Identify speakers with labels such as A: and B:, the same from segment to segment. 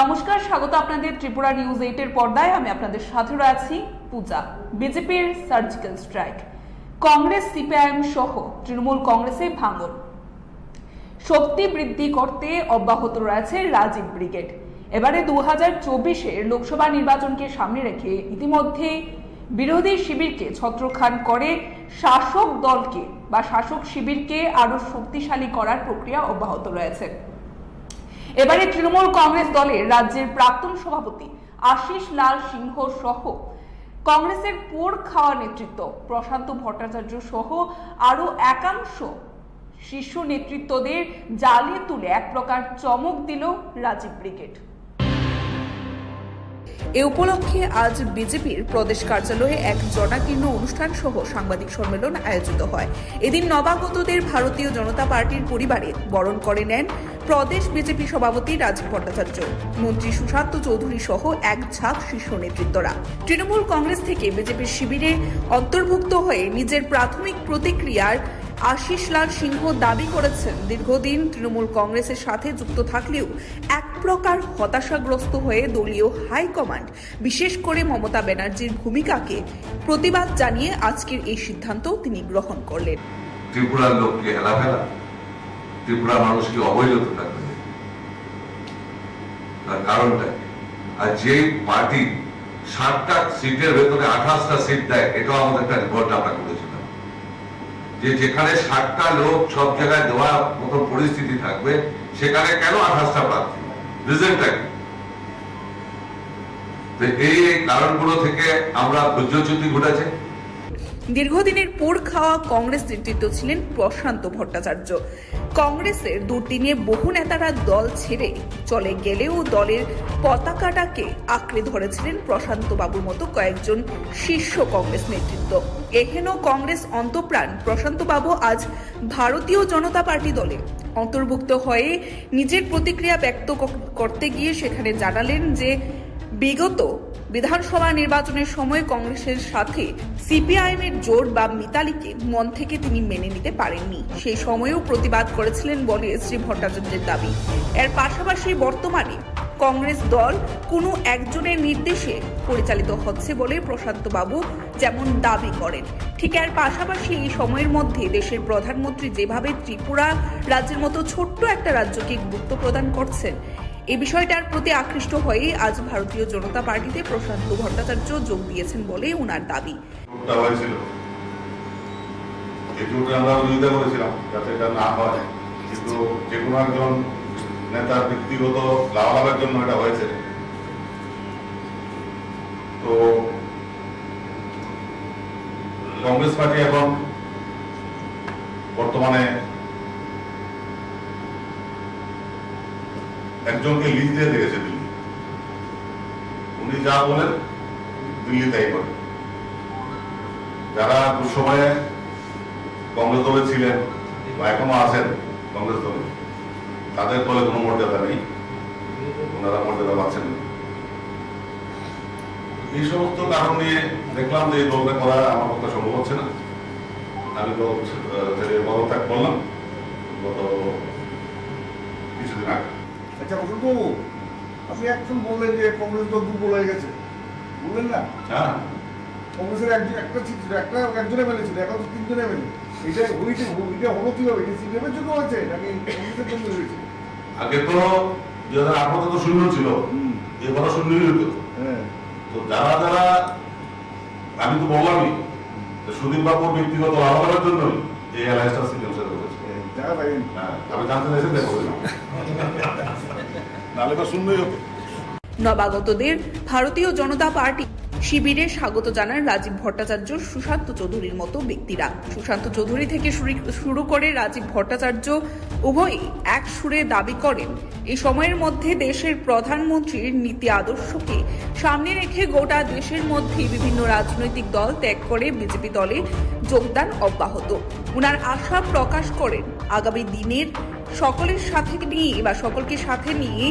A: নমস্কার, স্বাগত আপনাদের ত্রিপুরা নিউজ 8 এর পর্দায়। আমি আপনাদের সাথে রয়েছি পূজা। বিজেপির সার্জিক্যাল স্ট্রাইক, কংগ্রেস সিপিআইএম সহ তৃণমূল কংগ্রেসে ভাঙন, শক্তি বৃদ্ধি করতে অব্যাহত রয়েছে রাজীব ব্রিগেড। এবারে 2024-এর লোকসভা নির্বাচনকে সামনে রেখে ইতিমধ্যে বিরোধী শিবিরকে ছত্রখান করে শাসক দলকে বা শাসক শিবিরকে আরো শক্তিশালী করার প্রক্রিয়া অব্যাহত রয়েছে। এবারে তৃণমূল কংগ্রেস দলের রাজ্যের প্রাক্তন সভাপতি আশিস লাল সিংহ সহ কংগ্রেসের পোড় খাওয়া নেতৃত্ব প্রশান্ত ভট্টাচার্য সহ আরো একাংশ শীর্ষ নেতৃত্বদের জালে তুলে এক প্রকার চমক দিল রাজীব ব্রিগেড। এ উপলক্ষে আজ বিজেপির প্রদেশ কার্যালয়ে এক জনাকীর্ণ অনুষ্ঠান সহ সাংবাদিক সম্মেলন আয়োজিত হয়। এদিন নবাগতদের ভারতীয় জনতা পার্টির পরিবারে বরণ করে নেন প্রদেশ বিজেপি সভাপতি রাজীব ভট্টাচার্য, মন্ত্রী সুশান্ত চৌধুরী সহ এক ঝাঁক শীর্ষ নেতৃত্বরা। তৃণমূল কংগ্রেস থেকে বিজেপির শিবিরে অন্তর্ভুক্ত হয়ে নিজের প্রাথমিক প্রতিক্রিয়ার আশিস লাল সিংহ দাবি করেছেন, দীর্ঘদিন তৃণমূল কংগ্রেসের সাথে যুক্ত থাকলেও এক প্রকার হতাশাগ্রস্ত হয়ে দলীয় হাইকমান্ড, বিশেষ করে মমতা ব্যানার্জির ভূমিকাকে প্রতিবাদ জানিয়ে আজকের এই সিদ্ধান্ত তিনি গ্রহণ করলেন।
B: ত্রিপুরার লোককে হেলাফেলা, ত্রিপুরা মানুষকে অবহেলিত থাকবে, তার কারণটা আর যে পার্টি 60টা সিটের ভেতরে 28টা সিট দেয়, এটাও আমাদের একটা রিপোর্ট আমরা করেছিলাম যে যেখানে 60টা লোক সব জায়গায় দেওয়ার মতো পরিস্থিতি থাকবে, সেখানে কেন 28টা প্রার্থী? রিজনটা কি? এই কারণগুলো থেকে আমরা ধৈর্যচ্যুতি ঘটেছে।
A: দীর্ঘদিনের পোড় খাওয়া কংগ্রেস নেতৃত্ব ছিলেন প্রশান্ত ভট্টাচার্য। কংগ্রেসের দুর্দিনে বহু নেতারা দল ছেড়ে চলে গেলেও দলের পতাকাটাকে আঁকড়ে ধরেছিলেন প্রশান্ত বাবুর মতো কয়েকজন শীর্ষ কংগ্রেস নেতৃত্ব। এহেন কংগ্রেস অন্তঃপ্রাণ প্রশান্ত বাবু আজ ভারতীয় জনতা পার্টি দলে অন্তর্ভুক্ত হয়ে নিজের প্রতিক্রিয়া ব্যক্ত করতে গিয়ে সেখানে জানালেন যে বিগত বিধানসভা নির্বাচনের সময় কংগ্রেসের সাথে সিপিআইএম এর জোট বা মিতালিকে মন থেকে তিনি মেনে নিতে পারেননি। সেই সময়েও প্রতিবাদ করেছিলেন বলে শ্রী ভট্টাচার্যের দাবি। এর পাশাপাশি বর্তমানে কংগ্রেস দল কোনো একজনের নির্দেশে পরিচালিত হচ্ছে বলে প্রশান্ত বাবু যেমন দাবি করেন, ঠিক এর পাশাপাশি এই সময়ের মধ্যে দেশের প্রধানমন্ত্রী যেভাবে ত্রিপুরা রাজ্যের মতো ছোট্ট একটা রাজ্যকে গুরুত্ব প্রদান করছেন, এই বিষয়টার প্রতি আকৃষ্ট হয়ে আজ ভারতীয় জনতা পার্টিতে প্রশান্ত ভট্টাচার্য যোগ দিয়েছেন বলে ওনার দাবি।
C: আমরা বিরোধিতা করেছিলাম যাতে এটা না হয়, কিন্তু যে কোনো একজন নেতার ব্যক্তিগত লাভালাভের জন্য এটা হয়েছে। তো কংগ্রেস পার্টি এখন বর্তমানে একজনকে লিজ দিয়ে দেখেছে দিল্লি, উনি যা বলেন দিল্লি তাই করে। যারা দুঃসময়ে কংগ্রেস দলে ছিলেন বা এখনো আছেন কংগ্রেস দলে, তাদের দলে কোনো মর্যাদা নেই, ওনারা মর্যাদা পাচ্ছেন না। এই সমস্ত কারণ নিয়ে দেখলাম যে এই দলটা করা আমার পক্ষে সম্ভব হচ্ছে না। আমি তো পদত্যাগ করলাম গত কিছুদিন আগে।
D: আচ্ছা বসন্ত, আপনি এখন বললেন যে কংগ্রেস দল দুর্বল হয়ে গেছে, বললেন না?
C: হ্যাঁ,
D: কংগ্রেসের একটা সিট ছিল, একজন এমএলএ ছিল, এখন তো 3জন এমএলএ। এটা হলো কিভাবে? সিপিএমের জন্য হয়েছে নাকি কংগ্রেসের জন্য হয়েছে?
C: আগে তো 2018 তো শূন্য ছিল, এবারও শূন্যই হতো। তো যারা আমি তো বললামই সুদীপ বাবুর ব্যক্তিগত লাভালাভের জন্যই এই অ্যালায়েন্সটা সিপিএম সাথে করেছে। আমি জানতে চাইছি দেখলাম নাহলে তো শূন্যই হতো।
A: নবাগতদের ভারতীয় জনতা পার্টি শিবিরে স্বাগত জানান রাজীব ভট্টাচার্য, সুশান্ত চৌধুরীর মতো ব্যক্তিরা। সুশান্ত চৌধুরী থেকে শুরু করে রাজীব ভট্টাচার্য উভয়ই এক সুরে দাবি করেন, এই সময়ের মধ্যে দেশের প্রধানমন্ত্রীর নীতি আদর্শকে সামনে রেখে গোটা দেশের মধ্যে বিভিন্ন রাজনৈতিক দল ত্যাগ করে বিজেপি দলে যোগদান অব্যাহত। উনার আশা প্রকাশ করেন আগামী দিনের সকলের সাথে নিয়ে বা সকলকে সাথে নিয়ে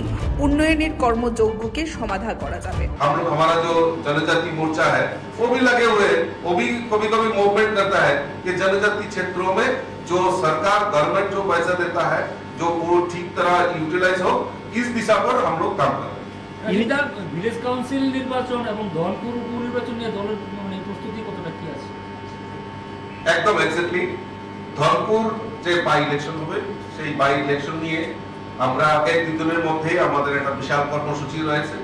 A: উন্নয়নের কর্মযজ্ঞকে সমাধান করা যাবে।
B: हम लोग हमारा जो जनजाति मोर्चा है वो भी लगे हुए हैं, वो भी कभी कभी मूवमेंट करता है कि जनजाति क्षेत्रों में जो सरकार गवर्नमेंट जो पैसा देता है जो वो ठीक तरह यूटिलाइज हो, इस दिशा पर हम लोग काम कर रहे हैं।
E: ভিলেজ কাউন্সিল নির্বাচন এবং ধনপুর উপনির্বাচন নিয়ে দলের মানে প্রস্তুতি কতটা কি আছে?
F: একদম এক্স্যাক্টলি ধনপুর যে বাই ইলেকশন হবে সেই বাই ইলেকশন নিয়ে আমরা এক দুদিনের মধ্যে আমাদের একটা বিশাল কর্মসূচি রয়েছে,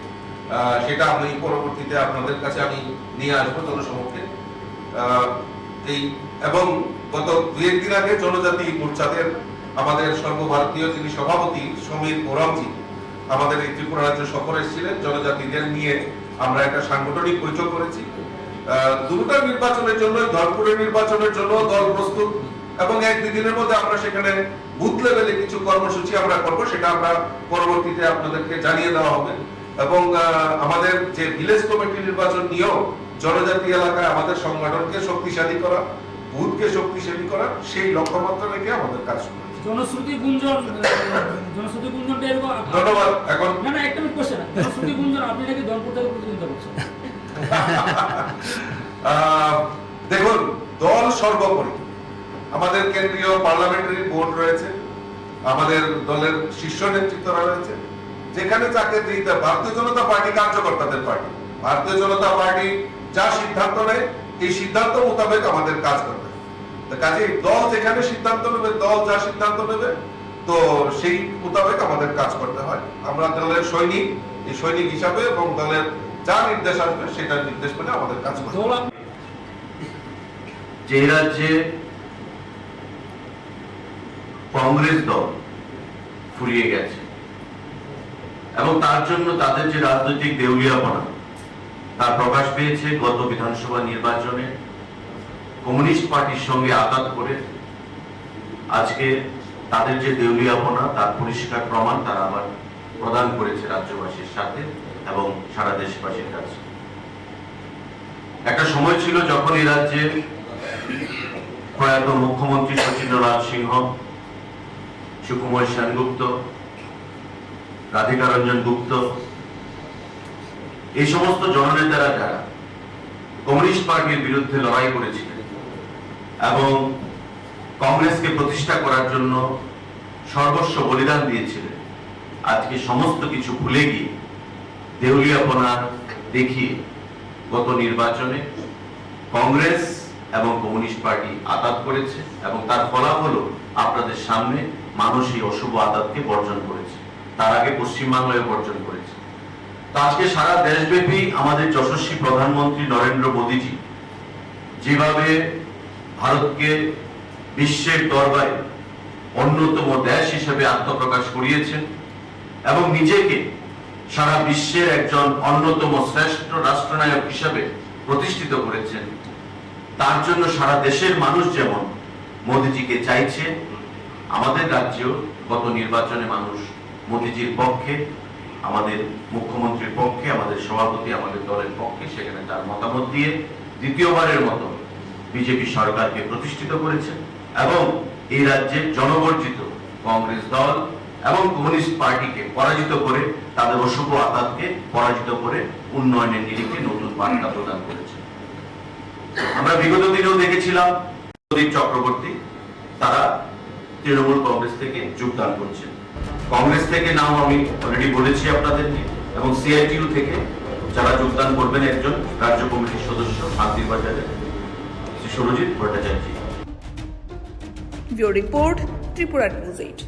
F: সেটা আমি পরবর্তীতে আপনাদের কাছে আমি নিয়ে আসবো জনসমক্ষে। এই এবং গত দুই একদিন আগে জনজাতি মোর্চাদের আমাদের সর্বভারতীয় যিনি সভাপতি সমীর ওরামজি আমাদের এই ত্রিপুরা রাজ্য সফরে এসেছিলেন, জনজাতিদের নিয়ে আমরা একটা সাংগঠনিক বৈঠক করেছি। দুটা নির্বাচনের জন্য, ধনপুরের নির্বাচনের জন্য দল প্রস্তুত এবং এক দুই দিনের মধ্যে আমরা সেখানে বুথ লেভেলে কিছু কর্মসূচি আমরা করব, সেটা আমরা পরবর্তীতে আপনাদেরকে জানিয়ে দেওয়া হবে। এবং আমাদের যে ভিলেজ কমিটি নির্বাচন নিয়েও জনজাতি এলাকায় আমাদের সংগঠনকে শক্তিশালী করা, বুথকে শক্তিশালী করা, সেই লক্ষ্যমাত্রা রেখে আমাদের কাজ করা।
E: জনশ্রুতি গুঞ্জনটা এরকম
F: ধন্যবাদ। এখন
E: না একটা মিনিট কোশ্চেন, জনশ্রুতি গুঞ্জন আপনি নাকি ধনপুর থেকে প্রতিনিধিত্ব করছেন?
F: দেখুন, দল সর্বোপরি, আমাদের কেন্দ্রীয় পার্লামেন্টারি বোর্ড রয়েছে, আমাদের দলের শীর্ষ নেতৃত্বরা রয়েছে, যেখানে যাকে দিতে ভারতীয় জনতা পার্টি কার্যকর্তাদের পার্টি, ভারতীয় জনতা পার্টি যা সিদ্ধান্ত নেয় এই সিদ্ধান্ত মোতাবেক আমাদের কাজ করতে হবে। কাজে দল যেখানে সিদ্ধান্ত নেবে, দল যা সিদ্ধান্ত নেবে, তো সেই মোতাবেক আমাদের কাজ করতে হয়। আমরা দলের সৈনিক, এই সৈনিক হিসাবে এবং দলের যা নির্দেশ আসবে সেটা নির্দেশ পেলে আমাদের কাজ করতে হবে।
G: যে রাজ্যে কংগ্রেস দল ফুরিয়ে গেছে এবং তার জন্য তাদের যে রাজনৈতিক দেউলিয়াপনা তার প্রকাশ পেয়েছে গত বিধানসভা নির্বাচনে কমিউনিস্ট পার্টির সঙ্গে আঘাত করে আজকে তাদের যে দেউলিয়াপনা তার পরিষ্কার প্রমাণ তারা আবার প্রদান করেছে রাজ্যবাসীর সাথে এবং সারা দেশবাসীর কাছে। একটা সময় ছিল যখন এই রাজ্যে প্রয়াত মুখ্যমন্ত্রী শচীন্দ্রনাথ সিংহ, সুকুমার সেনগুপ্ত, রাধিকা রঞ্জন গুপ্ত, এই সমস্ত জননেতারা যারা কমিউনিস্ট পার্টির বিরুদ্ধে লড়াই করেছিলেন এবং কংগ্রেসকে প্রতিষ্ঠা করার জন্য সর্বস্ব বলিদান দিয়েছিলেন, আজকে সমস্ত কিছু ভুলে গিয়ে দেউলিয়াপনা দেখিয়ে গত নির্বাচনে কংগ্রেস এবং কমিউনিস্ট পার্টি আঘাত করেছে এবং তার ফলাফল আপনাদের সামনে মানুষ এই অশুভ আঘাতকে বর্জন করেছে, তার আগে পশ্চিমবাংলায় বর্জন করেছে। তো আজকে সারা দেশব্যাপী আমাদের যশস্বী প্রধানমন্ত্রী নরেন্দ্র মোদীজি যেভাবে ভারতকে বিশ্বের দরবারে অন্যতম দেশ হিসেবে আত্মপ্রকাশ করিয়েছেন এবং নিজেকে সারা বিশ্বের একজন অন্যতম শ্রেষ্ঠ রাষ্ট্রনায়ক হিসেবে প্রতিষ্ঠিত করেছেন, তার জন্য সারা দেশের মানুষ যেমন মোদীজিকে চাইছে, আমাদের রাজ্যেও গত নির্বাচনে মানুষ মোদীজির পক্ষে, আমাদের মুখ্যমন্ত্রীর পক্ষে, আমাদের সভাপতি, আমাদের দলের পক্ষে সেখানে তার মতামত দিয়ে দ্বিতীয়বারের মতো বিজেপি সরকারকে প্রতিষ্ঠিত করেছেন এবং এই রাজ্যে জনবর্জিত কংগ্রেস দল এবং কমিউনিস্ট পার্টিকে পরাজিত করে তাদের অশুভ আঘাতকে পরাজিত করে উন্নয়নের নিরিখে নতুন বার্তা প্রদান করেছে। আমরা বিগত দিনেও দেখেছিলাম প্রদীপ চক্রবর্তী তারা তৃণমূল কংগ্রেস থেকে যোগদান করছেন। কংগ্রেস থেকে নাম আমি অলরেডি বলেছি আপনাদেরকে এবং সিআইটিইউ থেকে যারা যোগদান করবেন একজন রাজ্য কমিটির সদস্য শান্তির বাজারের Shri Surajit Bhattacharya.
A: Bureau report, Tripura news 8।